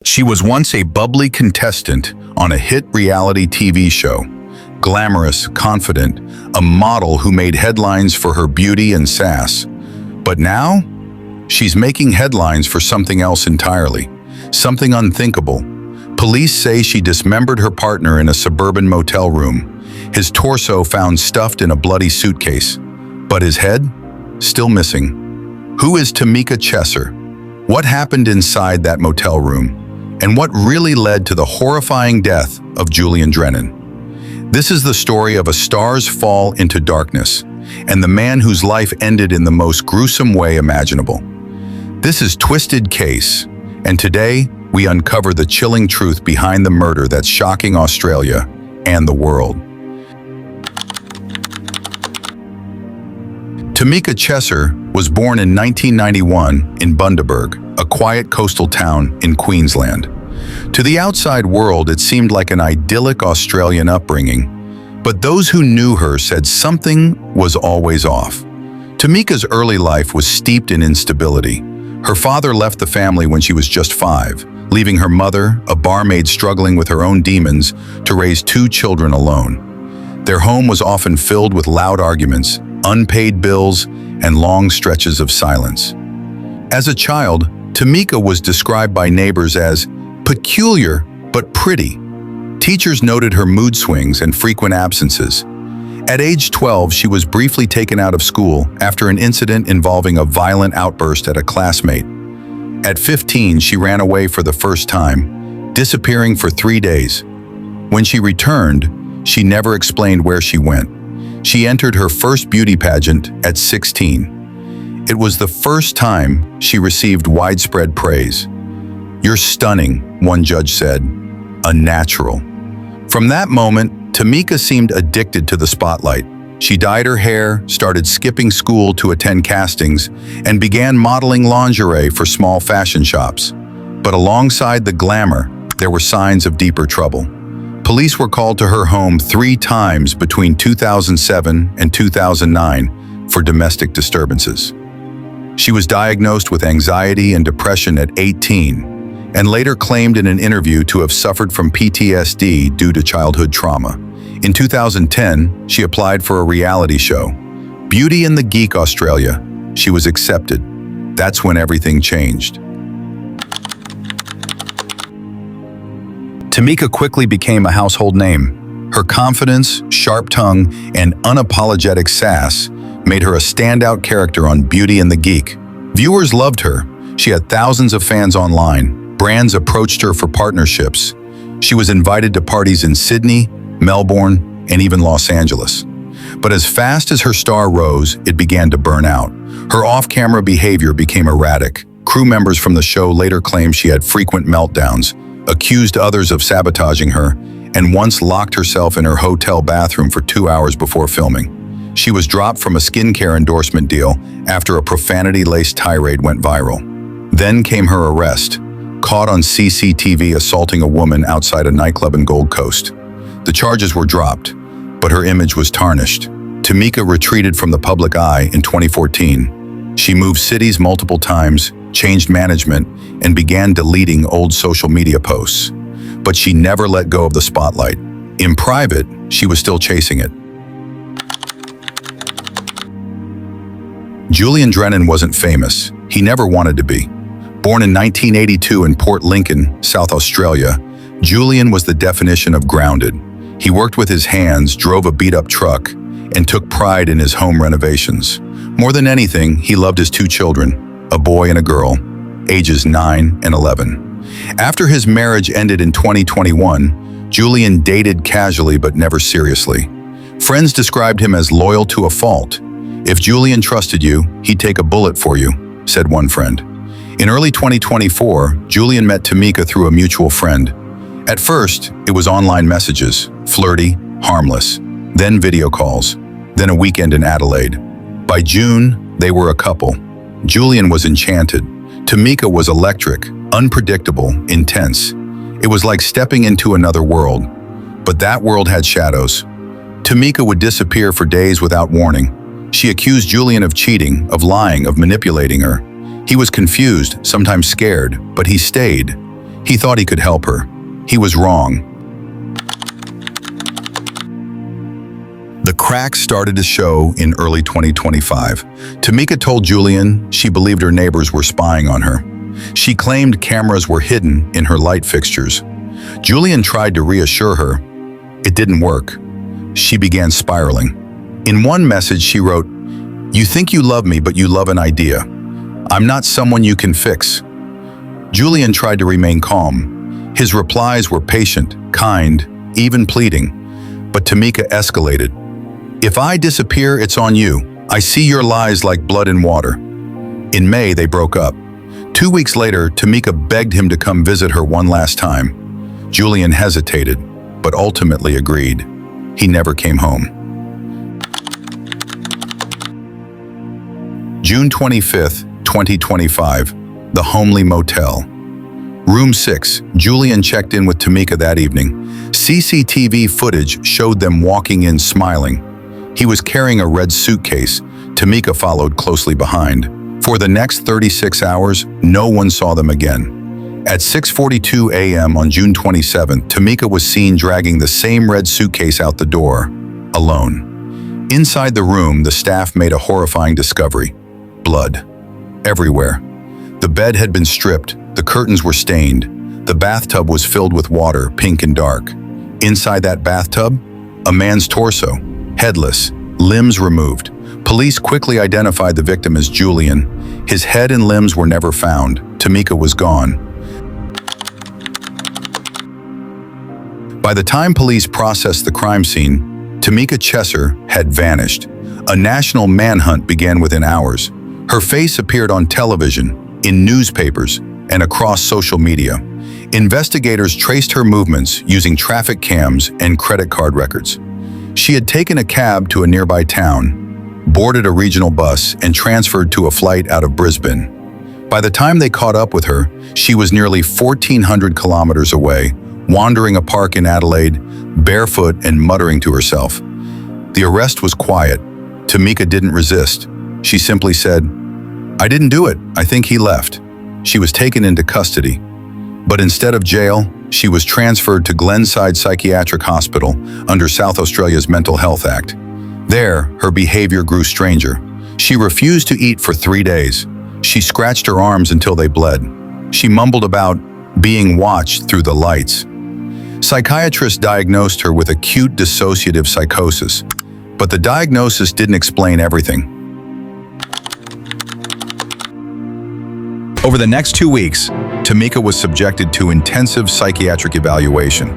She was once a bubbly contestant on a hit reality TV show. Glamorous, confident, a model who made headlines for her beauty and sass. But now, she's making headlines for something else entirely. Something unthinkable. Police say she dismembered her partner in a suburban motel room. His torso found stuffed in a bloody suitcase. But his head? Still missing. Who is Tamika Chesser? What happened inside that motel room? And what really led to the horrifying death of Julian Drennan? This is the story of a star's fall into darkness, and the man whose life ended in the most gruesome way imaginable. This is Twisted Case, and today we uncover the chilling truth behind the murder that's shocking Australia and the world. Tamika Chesser was born in 1991 in Bundaberg, a quiet coastal town in Queensland. To the outside world, it seemed like an idyllic Australian upbringing, but those who knew her said something was always off. Tamika's early life was steeped in instability. Her father left the family when she was just 5, leaving her mother, a barmaid struggling with her own demons, to raise 2 children alone. Their home was often filled with loud arguments, unpaid bills, and long stretches of silence. As a child, Tamika was described by neighbors as peculiar but pretty. Teachers noted her mood swings and frequent absences. At age 12, she was briefly taken out of school after an incident involving a violent outburst at a classmate. At 15, she ran away for the first time, disappearing for 3 days. When she returned, she never explained where she went. She entered her first beauty pageant at 16. It was the first time she received widespread praise. "You're stunning," one judge said. "A natural." From that moment, Tamika seemed addicted to the spotlight. She dyed her hair, started skipping school to attend castings, and began modeling lingerie for small fashion shops. But alongside the glamour, there were signs of deeper trouble. Police were called to her home 3 times between 2007 and 2009 for domestic disturbances. She was diagnosed with anxiety and depression at 18, and later claimed in an interview to have suffered from PTSD due to childhood trauma. In 2010, she applied for a reality show, Beauty and the Geek Australia. She was accepted. That's when everything changed. Tamika quickly became a household name. Her confidence, sharp tongue, and unapologetic sass made her a standout character on Beauty and the Geek. Viewers loved her. She had thousands of fans online. Brands approached her for partnerships. She was invited to parties in Sydney, Melbourne, and even Los Angeles. But as fast as her star rose, it began to burn out. Her off-camera behavior became erratic. Crew members from the show later claimed she had frequent meltdowns, accused others of sabotaging her, and once locked herself in her hotel bathroom for 2 hours before filming. She was dropped from a skincare endorsement deal after a profanity-laced tirade went viral. Then came her arrest, caught on CCTV assaulting a woman outside a nightclub in Gold Coast. The charges were dropped, but her image was tarnished. Tamika retreated from the public eye in 2014. She moved cities multiple times, changed management, and began deleting old social media posts. But she never let go of the spotlight. In private, she was still chasing it. Julian Drennan wasn't famous. He never wanted to be. Born in 1982 in Port Lincoln, South Australia, Julian was the definition of grounded. He worked with his hands, drove a beat-up truck, and took pride in his home renovations. More than anything, he loved his 2 children, a boy and a girl, ages 9 and 11. After his marriage ended in 2021, Julian dated casually but never seriously. Friends described him as loyal to a fault. "If Julian trusted you, he'd take a bullet for you," said one friend. In early 2024, Julian met Tamika through a mutual friend. At first, it was online messages, flirty, harmless, then video calls, then a weekend in Adelaide. By June, they were a couple. Julian was enchanted. Tamika was electric, unpredictable, intense. It was like stepping into another world. But that world had shadows. Tamika would disappear for days without warning. She accused Julian of cheating, of lying, of manipulating her. He was confused, sometimes scared, but he stayed. He thought he could help her. He was wrong. The cracks started to show in early 2025. Tamika told Julian she believed her neighbors were spying on her. She claimed cameras were hidden in her light fixtures. Julian tried to reassure her. It didn't work. She began spiraling. In one message, she wrote, "You think you love me, but you love an idea. I'm not someone you can fix." Julian tried to remain calm. His replies were patient, kind, even pleading. But Tamika escalated. "If I disappear, it's on you. I see your lies like blood in water." In May, they broke up. 2 weeks later, Tamika begged him to come visit her one last time. Julian hesitated, but ultimately agreed. He never came home. June 25th, 2025, the homely motel. Room 6, Julian checked in with Tamika that evening. CCTV footage showed them walking in smiling. He was carrying a red suitcase. Tamika followed closely behind. For the next 36 hours, no one saw them again. At 6:42 a.m. on June 27th, Tamika was seen dragging the same red suitcase out the door, alone. Inside the room, the staff made a horrifying discovery. Blood. Everywhere. The bed had been stripped, the curtains were stained, the bathtub was filled with water, pink and dark. Inside that bathtub, a man's torso, headless, limbs removed. Police quickly identified the victim as Julian. His head and limbs were never found. Tamika was gone. By the time police processed the crime scene, Tamika Chesser had vanished. A national manhunt began within hours. Her face appeared on television, in newspapers, and across social media. Investigators traced her movements using traffic cams and credit card records. She had taken a cab to a nearby town, boarded a regional bus, and transferred to a flight out of Brisbane. By the time they caught up with her, she was nearly 1,400 kilometers away, wandering a park in Adelaide, barefoot and muttering to herself. The arrest was quiet. Tamika didn't resist. She simply said, "I didn't do it. I think he left." She was taken into custody. But instead of jail, she was transferred to Glenside Psychiatric Hospital under South Australia's Mental Health Act. There, her behavior grew stranger. She refused to eat for 3 days. She scratched her arms until they bled. She mumbled about being watched through the lights. Psychiatrists diagnosed her with acute dissociative psychosis, but the diagnosis didn't explain everything. Over the next 2 weeks, Tamika was subjected to intensive psychiatric evaluation.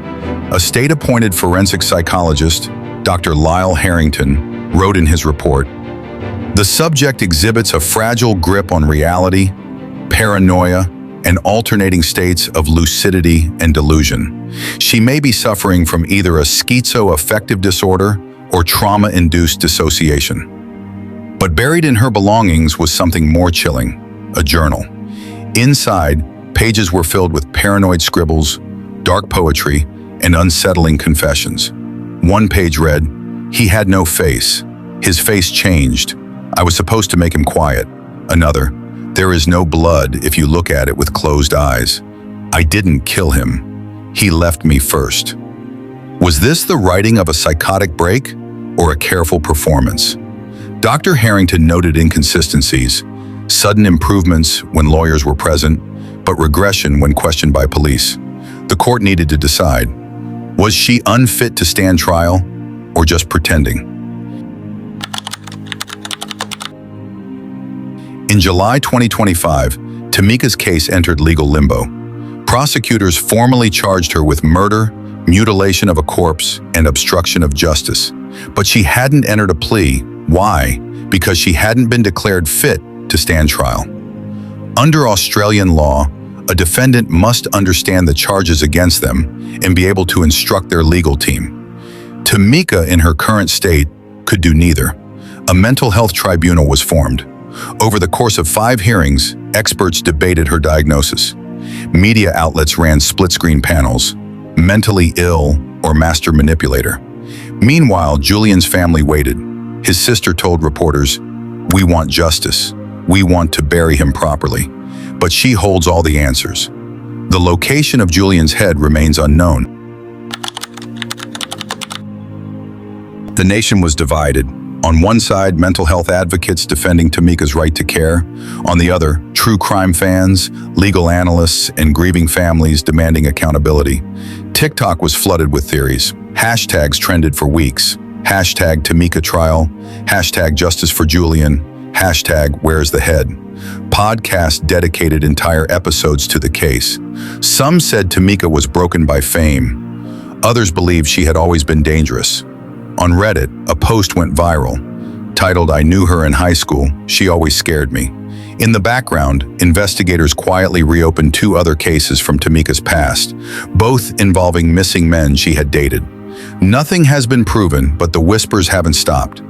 A state-appointed forensic psychologist, Dr. Lyle Harrington, wrote in his report, "The subject exhibits a fragile grip on reality, paranoia, and alternating states of lucidity and delusion. She may be suffering from either a schizoaffective disorder or trauma-induced dissociation." But buried in her belongings was something more chilling, a journal. Inside, pages were filled with paranoid scribbles, dark poetry, and unsettling confessions. One page read, "He had no face. His face changed. I was supposed to make him quiet." Another, "There is no blood if you look at it with closed eyes. I didn't kill him. He left me first." Was this the writing of a psychotic break or a careful performance? Dr. Harrington noted inconsistencies, sudden improvements when lawyers were present, but regression when questioned by police. The court needed to decide, was she unfit to stand trial or just pretending? In July 2025, Tamika's case entered legal limbo. Prosecutors formally charged her with murder, mutilation of a corpse, and obstruction of justice. But she hadn't entered a plea. Why? Because she hadn't been declared fit to stand trial. Under Australian law, a defendant must understand the charges against them and be able to instruct their legal team. Tamika, in her current state, could do neither. A mental health tribunal was formed. Over the course of 5 hearings, experts debated her diagnosis. Media outlets ran split-screen panels, mentally ill or master manipulator. Meanwhile, Julian's family waited. His sister told reporters, "We want justice. We want to bury him properly." But she holds all the answers. The location of Julian's head remains unknown. The nation was divided. On one side, mental health advocates defending Tamika's right to care. On the other, true crime fans, legal analysts, and grieving families demanding accountability. TikTok was flooded with theories. Hashtags trended for weeks. Hashtag Tamika trial, hashtag justice for Julian, hashtag where's the head. Podcasts dedicated entire episodes to the case. Some said Tamika was broken by fame. Others believed she had always been dangerous. On Reddit, a post went viral, titled "I knew her in high school, she always scared me." In the background, investigators quietly reopened 2 other cases from Tamika's past, both involving missing men she had dated. Nothing has been proven, but the whispers haven't stopped.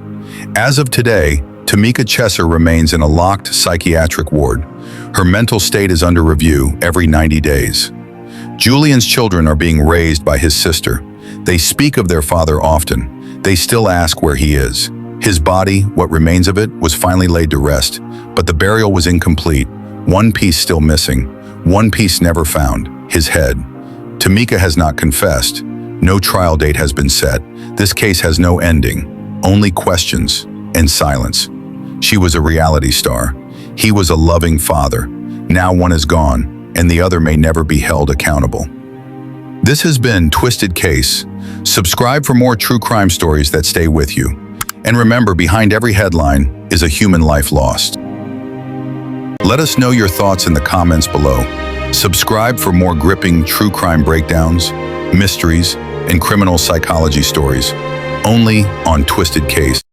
As of today, Tamika Chesser remains in a locked psychiatric ward. Her mental state is under review every 90 days. Julian's children are being raised by his sister. They speak of their father often. They still ask where he is. His body, what remains of it, was finally laid to rest, but the burial was incomplete. One piece still missing, one piece never found, his head. Tamika has not confessed. No trial date has been set. This case has no ending, only questions and silence. She was a reality star. He was a loving father. Now one is gone, and the other may never be held accountable. This has been Twisted Case. Subscribe for more true crime stories that stay with you. And remember, behind every headline is a human life lost. Let us know your thoughts in the comments below. Subscribe for more gripping true crime breakdowns, mysteries, and criminal psychology stories, only on Twisted Case.